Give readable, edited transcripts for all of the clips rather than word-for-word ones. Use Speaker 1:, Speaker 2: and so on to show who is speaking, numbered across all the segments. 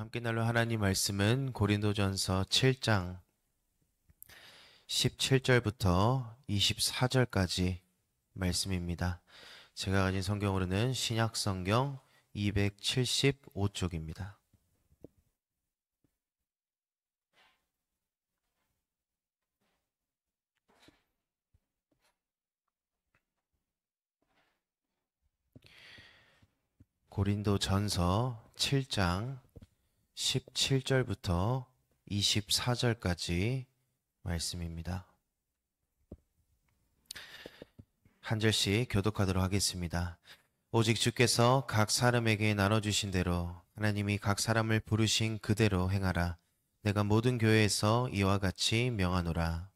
Speaker 1: 함께 나눌 하나님 말씀은 고린도전서 7장 17절부터 24절까지 말씀입니다. 제가 가진 성경으로는 신약성경 275쪽입니다. 고린도전서 7장 17절부터 24절까지 말씀입니다. 한 절씩 교독하도록 하겠습니다. 오직 주께서 각 사람에게 나눠주신 대로 하나님이 각 사람을 부르신 그대로 행하라. 내가 모든 교회에서 이와 같이 명하노라.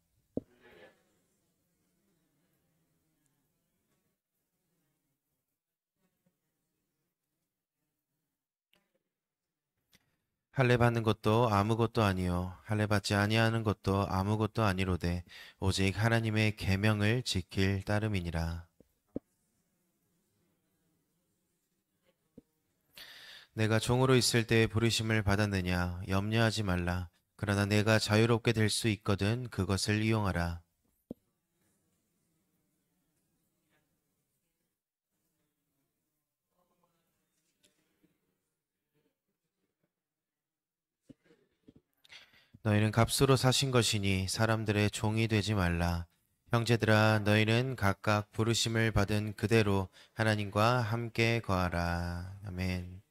Speaker 1: 할례 받는 것도 아무것도 아니요 할례 받지 아니하는 것도 아무것도 아니로되 오직 하나님의 계명을 지킬 따름이니라. 내가 종으로 있을 때에 부르심을 받았느냐 염려하지 말라. 그러나 내가 자유롭게 될 수 있거든 그것을 이용하라. 너희는 값으로 사신 것이니 사람들의 종이 되지 말라. 형제들아 너희는 각각 부르심을 받은 그대로 하나님과 함께 거하라. 아멘.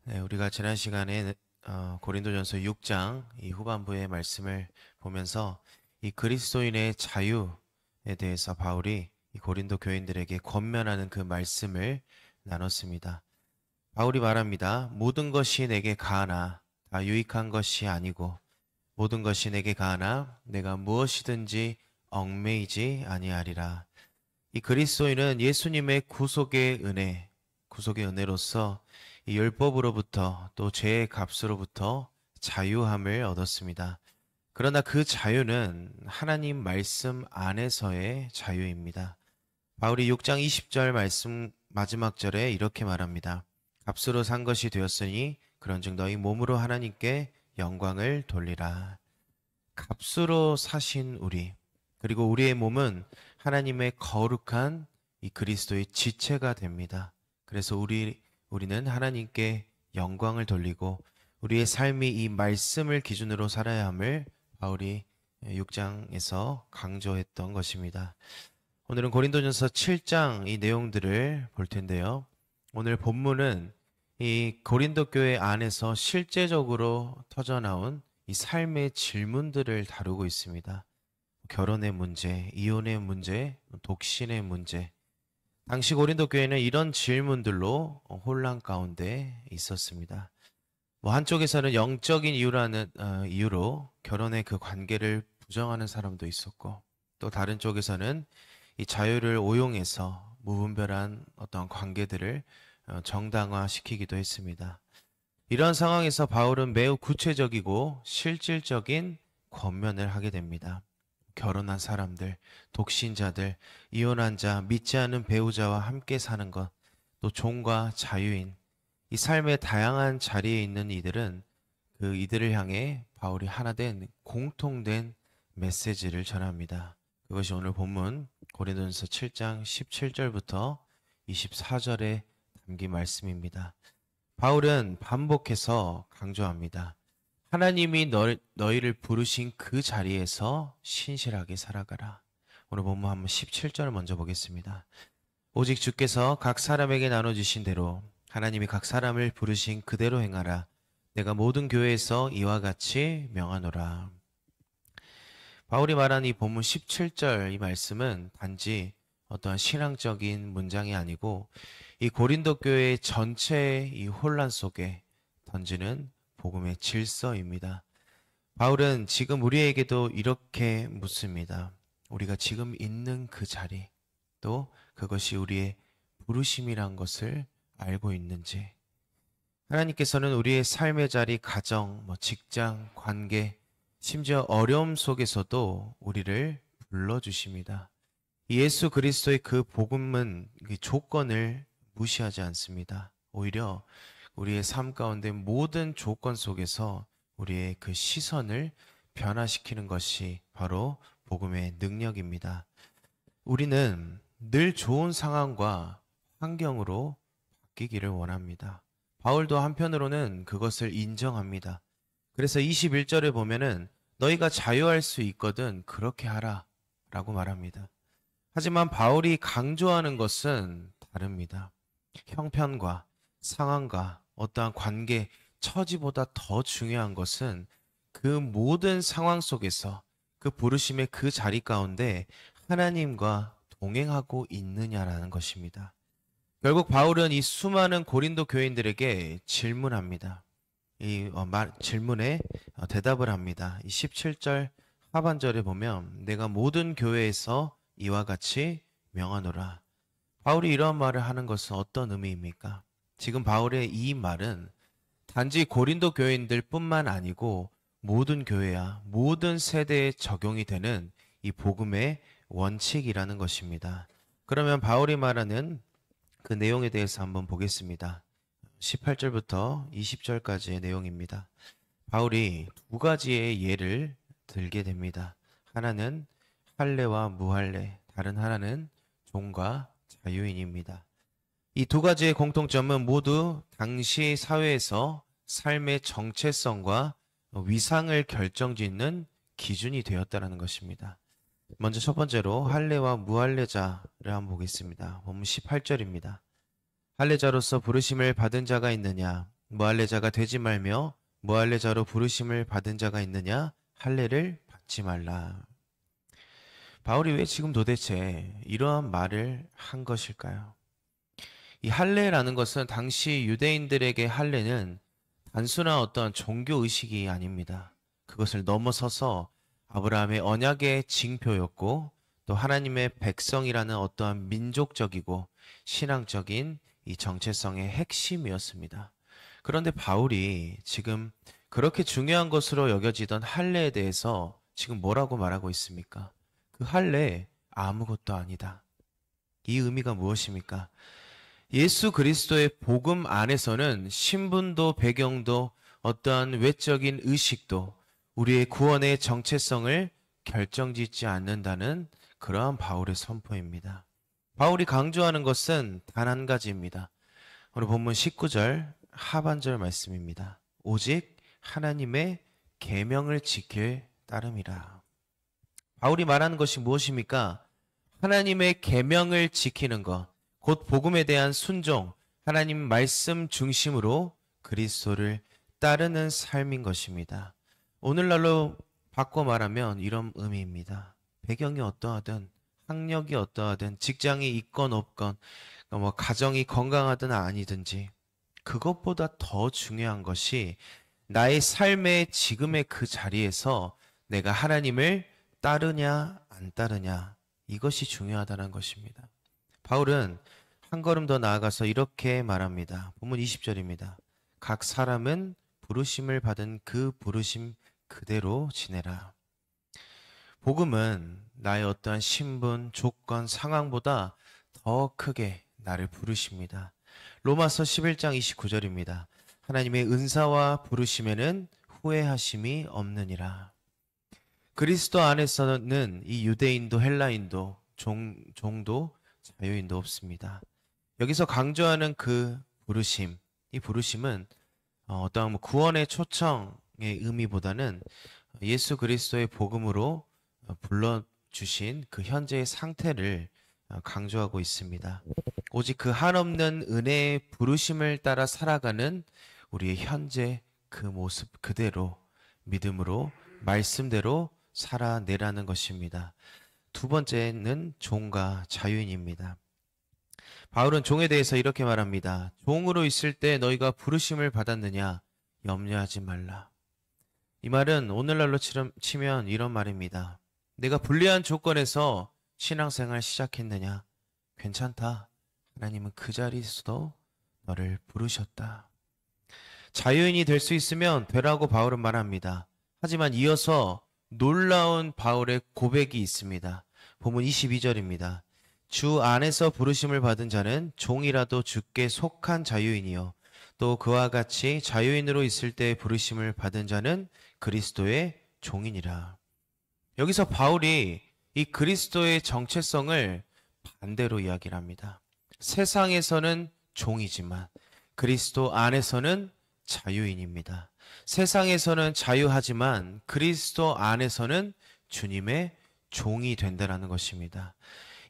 Speaker 1: 네, 우리가 지난 시간에 고린도전서 6장 이 후반부의 말씀을 보면서 이 그리스도인의 자유에 대해서 바울이 이 고린도 교인들에게 권면하는 그 말씀을 나눴습니다. 바울이 말합니다. 모든 것이 내게 가하나 다 유익한 것이 아니고 모든 것이 내게 가하나 내가 무엇이든지 얽매이지 아니하리라. 이 그리스도인은 예수님의 구속의 은혜로서 이 율법으로부터 또 죄의 값으로부터 자유함을 얻었습니다. 그러나 그 자유는 하나님 말씀 안에서의 자유입니다. 바울이 6장 20절 말씀 마지막 절에 이렇게 말합니다. 값으로 산 것이 되었으니 그런즉 너희 몸으로 하나님께 영광을 돌리라. 값으로 사신 우리, 그리고 우리의 몸은 하나님의 거룩한 이 그리스도의 지체가 됩니다. 그래서 우리는 하나님께 영광을 돌리고 우리의 삶이 이 말씀을 기준으로 살아야 함을 바울이 6장에서 강조했던 것입니다. 오늘은 고린도전서 7장 이 내용들을 볼 텐데요. 오늘 본문은 이 고린도 교회 안에서 실제적으로 터져나온 이 삶의 질문들을 다루고 있습니다. 결혼의 문제, 이혼의 문제, 독신의 문제. 당시 고린도 교회는 이런 질문들로 혼란 가운데 있었습니다. 한쪽에서는 영적인 이유로 결혼의 그 관계를 부정하는 사람도 있었고, 또 다른 쪽에서는 이 자유를 오용해서 무분별한 어떤 관계들을 정당화시키기도 했습니다. 이런 상황에서 바울은 매우 구체적이고 실질적인 권면을 하게 됩니다. 결혼한 사람들, 독신자들, 이혼한 자, 믿지 않는 배우자와 함께 사는 것, 또 종과 자유인, 이 삶의 다양한 자리에 있는 이들은 이들을 향해 바울이 하나된 공통된 메시지를 전합니다. 그것이 오늘 본문 고린도전서 7장 17절부터 24절에 담긴 말씀입니다. 바울은 반복해서 강조합니다. 하나님이 너희를 부르신 그 자리에서 신실하게 살아가라. 오늘 본문 한번 17절을 먼저 보겠습니다. 오직 주께서 각 사람에게 나눠주신 대로 하나님이 각 사람을 부르신 그대로 행하라. 내가 모든 교회에서 이와 같이 명하노라. 바울이 말한 이 본문 17절 이 말씀은 단지 어떠한 신앙적인 문장이 아니고 이 고린도 교회 전체의 이 혼란 속에 던지는 복음의 질서입니다. 바울은 지금 우리에게도 이렇게 묻습니다. 우리가 지금 있는 그 자리, 또 그것이 우리의 부르심이란 것을 알고 있는지. 하나님께서는 우리의 삶의 자리, 가정, 직장, 관계, 심지어 어려움 속에서도 우리를 불러주십니다. 예수 그리스도의 그 복음은 그 조건을 무시하지 않습니다. 오히려 우리의 삶 가운데 모든 조건 속에서 우리의 그 시선을 변화시키는 것이 바로 복음의 능력입니다. 우리는 늘 좋은 상황과 환경으로 바뀌기를 원합니다. 바울도 한편으로는 그것을 인정합니다. 그래서 21절에 보면은 너희가 자유할 수 있거든 그렇게 하라 라고 말합니다. 하지만 바울이 강조하는 것은 다릅니다. 형편과 상황과 어떠한 관계, 처지보다 더 중요한 것은 그 모든 상황 속에서 그 부르심의 그 자리 가운데 하나님과 동행하고 있느냐라는 것입니다. 결국 바울은 이 수많은 고린도 교인들에게 질문합니다. 질문에 대답을 합니다. 이 17절 하반절에 보면 내가 모든 교회에서 이와 같이 명하노라. 바울이 이런 말을 하는 것은 어떤 의미입니까? 지금 바울의 이 말은 단지 고린도 교인들 뿐만 아니고 모든 교회야 모든 세대에 적용이 되는 이 복음의 원칙이라는 것입니다. 그러면 바울이 말하는 그 내용에 대해서 한번 보겠습니다. 18절부터 20절까지의 내용입니다. 바울이 두 가지의 예를 들게 됩니다. 하나는 할례와 무할례, 다른 하나는 종과 자유인입니다. 이 두 가지의 공통점은 모두 당시 사회에서 삶의 정체성과 위상을 결정짓는 기준이 되었다는 것입니다. 먼저 첫 번째로 할례와 무할례자를 한번 보겠습니다. 본문 18절입니다. 할례자로서 부르심을 받은 자가 있느냐? 무할례자가 되지 말며 무할례자로 부르심을 받은 자가 있느냐? 할례를 받지 말라. 바울이 왜 지금 도대체 이러한 말을 한 것일까요? 이 할례라는 것은 당시 유대인들에게 할례는 단순한 어떤 종교 의식이 아닙니다. 그것을 넘어서서 아브라함의 언약의 징표였고 또 하나님의 백성이라는 어떠한 민족적이고 신앙적인 이 정체성의 핵심이었습니다. 그런데 바울이 지금 그렇게 중요한 것으로 여겨지던 할례에 대해서 지금 뭐라고 말하고 있습니까? 그 할례 아무것도 아니다. 이 의미가 무엇입니까? 예수 그리스도의 복음 안에서는 신분도 배경도 어떠한 외적인 의식도 우리의 구원의 정체성을 결정짓지 않는다는 그러한 바울의 선포입니다. 바울이 강조하는 것은 단 한 가지입니다. 오늘 본문 19절 하반절 말씀입니다. 오직 하나님의 계명을 지킬 따름이라. 바울이 말하는 것이 무엇입니까? 하나님의 계명을 지키는 것, 곧 복음에 대한 순종, 하나님 말씀 중심으로 그리스도를 따르는 삶인 것입니다. 오늘날로 바꿔 말하면 이런 의미입니다. 배경이 어떠하든, 학력이 어떠하든, 직장이 있건 없건, 가정이 건강하든 아니든지 그것보다 더 중요한 것이 나의 삶의 지금의 그 자리에서 내가 하나님을 따르냐 안 따르냐 이것이 중요하다는 것입니다. 바울은 한 걸음 더 나아가서 이렇게 말합니다. 본문 20절입니다. 각 사람은 부르심을 받은 그 부르심 그대로 지내라. 복음은 나의 어떠한 신분, 조건, 상황보다 더 크게 나를 부르십니다. 로마서 11장 29절입니다. 하나님의 은사와 부르심에는 후회하심이 없느니라. 그리스도 안에서는 이 유대인도 헬라인도 종도 자유인도 없습니다. 여기서 강조하는 그 부르심, 이 부르심은 어떠한 구원의 초청의 의미보다는 예수 그리스도의 복음으로 불러주신 그 현재의 상태를 강조하고 있습니다. 오직 그 한없는 은혜의 부르심을 따라 살아가는 우리의 현재 그 모습 그대로 믿음으로 말씀대로 살아내라는 것입니다. 두 번째는 종과 자유인입니다. 바울은 종에 대해서 이렇게 말합니다. 종으로 있을 때 너희가 부르심을 받았느냐? 염려하지 말라. 이 말은 오늘날로 치면 이런 말입니다. 내가 불리한 조건에서 신앙생활 시작했느냐? 괜찮다. 하나님은 그 자리에서도 너를 부르셨다. 자유인이 될 수 있으면 되라고 바울은 말합니다. 하지만 이어서 놀라운 바울의 고백이 있습니다. 본문 22절입니다. 주 안에서 부르심을 받은 자는 종이라도 주께 속한 자유인이요 또 그와 같이 자유인으로 있을 때 부르심을 받은 자는 그리스도의 종이니라. 여기서 바울이 이 그리스도의 정체성을 반대로 이야기를 합니다. 세상에서는 종이지만 그리스도 안에서는 자유인입니다. 세상에서는 자유하지만 그리스도 안에서는 주님의 종이 된다는 것입니다.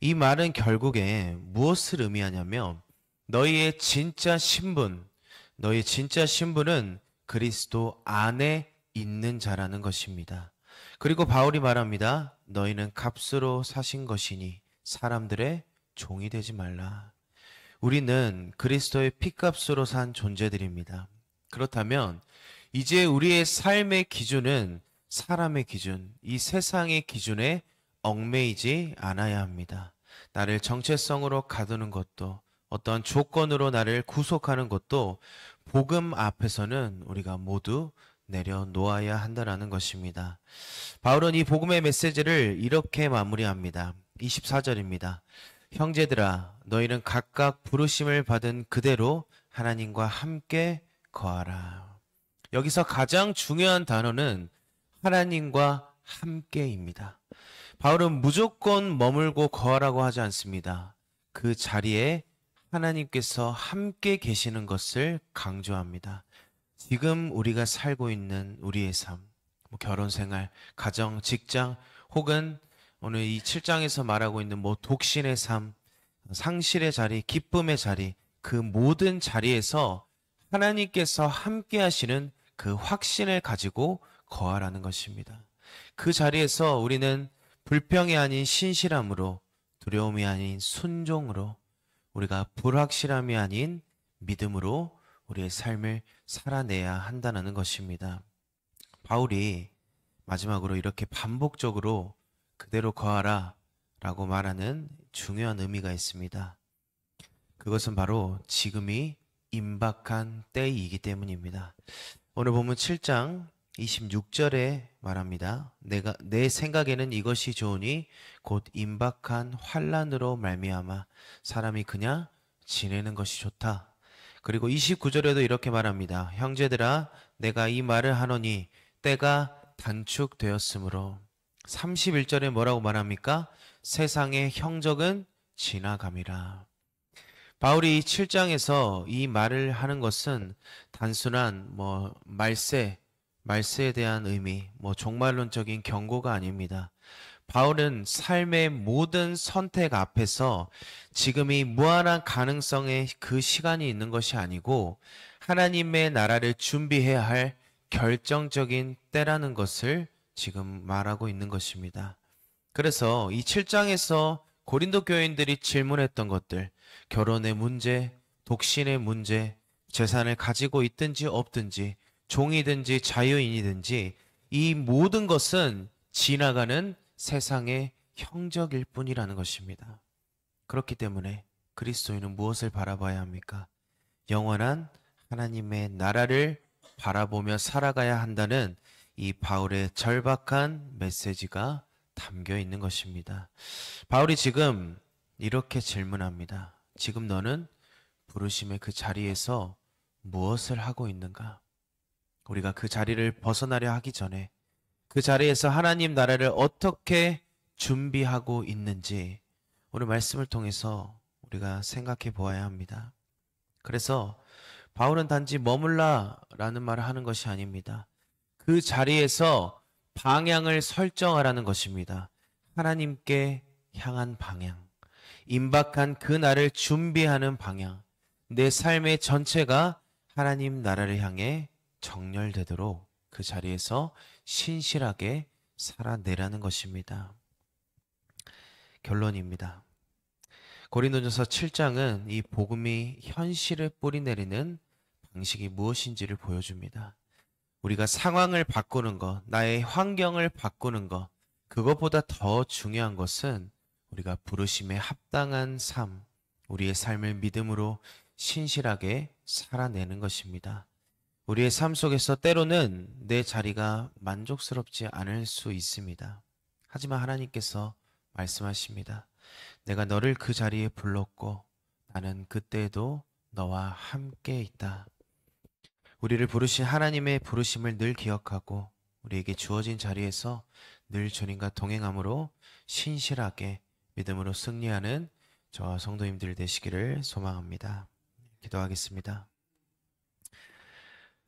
Speaker 1: 이 말은 결국에 무엇을 의미하냐면 너희의 진짜 신분, 너희 진짜 신분은 그리스도 안에 있는 자라는 것입니다. 그리고 바울이 말합니다. 너희는 값으로 사신 것이니 사람들의 종이 되지 말라. 우리는 그리스도의 피값으로 산 존재들입니다. 그렇다면 이제 우리의 삶의 기준은 사람의 기준, 이 세상의 기준에 얽매이지 않아야 합니다. 나를 정체성으로 가두는 것도 어떤 조건으로 나를 구속하는 것도 복음 앞에서는 우리가 모두 내려놓아야 한다는 것입니다. 바울은 이 복음의 메시지를 이렇게 마무리합니다. 24절입니다. 형제들아 너희는 각각 부르심을 받은 그대로 하나님과 함께 거하라. 여기서 가장 중요한 단어는 하나님과 함께입니다. 바울은 무조건 머물고 거하라고 하지 않습니다. 그 자리에 하나님께서 함께 계시는 것을 강조합니다. 지금 우리가 살고 있는 우리의 삶, 결혼 생활, 가정, 직장, 혹은 오늘 이 7장에서 말하고 있는 독신의 삶, 상실의 자리, 기쁨의 자리, 그 모든 자리에서 하나님께서 함께 하시는 그 확신을 가지고 거하라는 것입니다. 그 자리에서 우리는 불평이 아닌 신실함으로, 두려움이 아닌 순종으로, 우리가 불확실함이 아닌 믿음으로 우리의 삶을 살아내야 한다는 것입니다. 바울이 마지막으로 이렇게 반복적으로 그대로 거하라 라고 말하는 중요한 의미가 있습니다. 그것은 바로 지금이 임박한 때이기 때문입니다. 오늘 본문 7장 26절에 말합니다. 내 생각에는 이것이 좋으니 곧 임박한 환난으로 말미암아 사람이 그냥 지내는 것이 좋다. 그리고 29절에도 이렇게 말합니다. 형제들아 내가 이 말을 하노니 때가 단축되었으므로. 31절에 뭐라고 말합니까? 세상의 형적은 지나감이라. 바울이 7장에서 이 말을 하는 것은 단순한 말세에 대한 의미, 종말론적인 경고가 아닙니다. 바울은 삶의 모든 선택 앞에서 지금이 무한한 가능성의 그 시간이 있는 것이 아니고 하나님의 나라를 준비해야 할 결정적인 때라는 것을 지금 말하고 있는 것입니다. 그래서 이 7장에서 고린도 교인들이 질문했던 것들, 결혼의 문제, 독신의 문제, 재산을 가지고 있든지 없든지, 종이든지 자유인이든지 이 모든 것은 지나가는 세상의 형적일 뿐이라는 것입니다. 그렇기 때문에 그리스도인은 무엇을 바라봐야 합니까? 영원한 하나님의 나라를 바라보며 살아가야 한다는 이 바울의 절박한 메시지가 담겨 있는 것입니다. 바울이 지금 이렇게 질문합니다. 지금 너는 부르심의 그 자리에서 무엇을 하고 있는가? 우리가 그 자리를 벗어나려 하기 전에 그 자리에서 하나님 나라를 어떻게 준비하고 있는지 오늘 말씀을 통해서 우리가 생각해 보아야 합니다. 그래서 바울은 단지 머물라라는 말을 하는 것이 아닙니다. 그 자리에서 방향을 설정하라는 것입니다. 하나님께 향한 방향, 임박한 그 날을 준비하는 방향, 내 삶의 전체가 하나님 나라를 향해 정렬되도록 그 자리에서 신실하게 살아내라는 것입니다. 결론입니다. 고린도전서 7장은 이 복음이 현실에 뿌리내리는 방식이 무엇인지를 보여줍니다. 우리가 상황을 바꾸는 것, 나의 환경을 바꾸는 것, 그것보다 더 중요한 것은 우리가 부르심에 합당한 삶, 우리의 삶을 믿음으로 신실하게 살아내는 것입니다. 우리의 삶 속에서 때로는 내 자리가 만족스럽지 않을 수 있습니다. 하지만 하나님께서 말씀하십니다. 내가 너를 그 자리에 불렀고 나는 그때에도 너와 함께 있다. 우리를 부르신 하나님의 부르심을 늘 기억하고 우리에게 주어진 자리에서 늘 주님과 동행함으로 신실하게 믿음으로 승리하는 저와 성도님들 되시기를 소망합니다. 기도하겠습니다.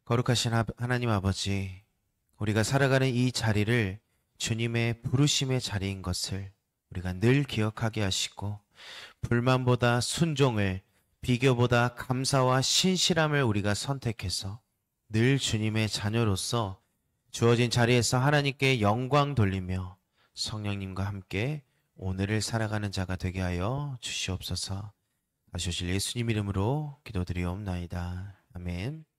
Speaker 1: 거룩하신 하나님 아버지, 우리가 살아가는 이 자리를 주님의 부르심의 자리인 것을 우리가 늘 기억하게 하시고, 불만보다 순종을, 비교보다 감사와 신실함을 우리가 선택해서 늘 주님의 자녀로서 주어진 자리에서 하나님께 영광 돌리며 성령님과 함께 오늘을 살아가는 자가 되게 하여 주시옵소서. 다시 오실 예수님 이름으로 기도드리옵나이다. 아멘.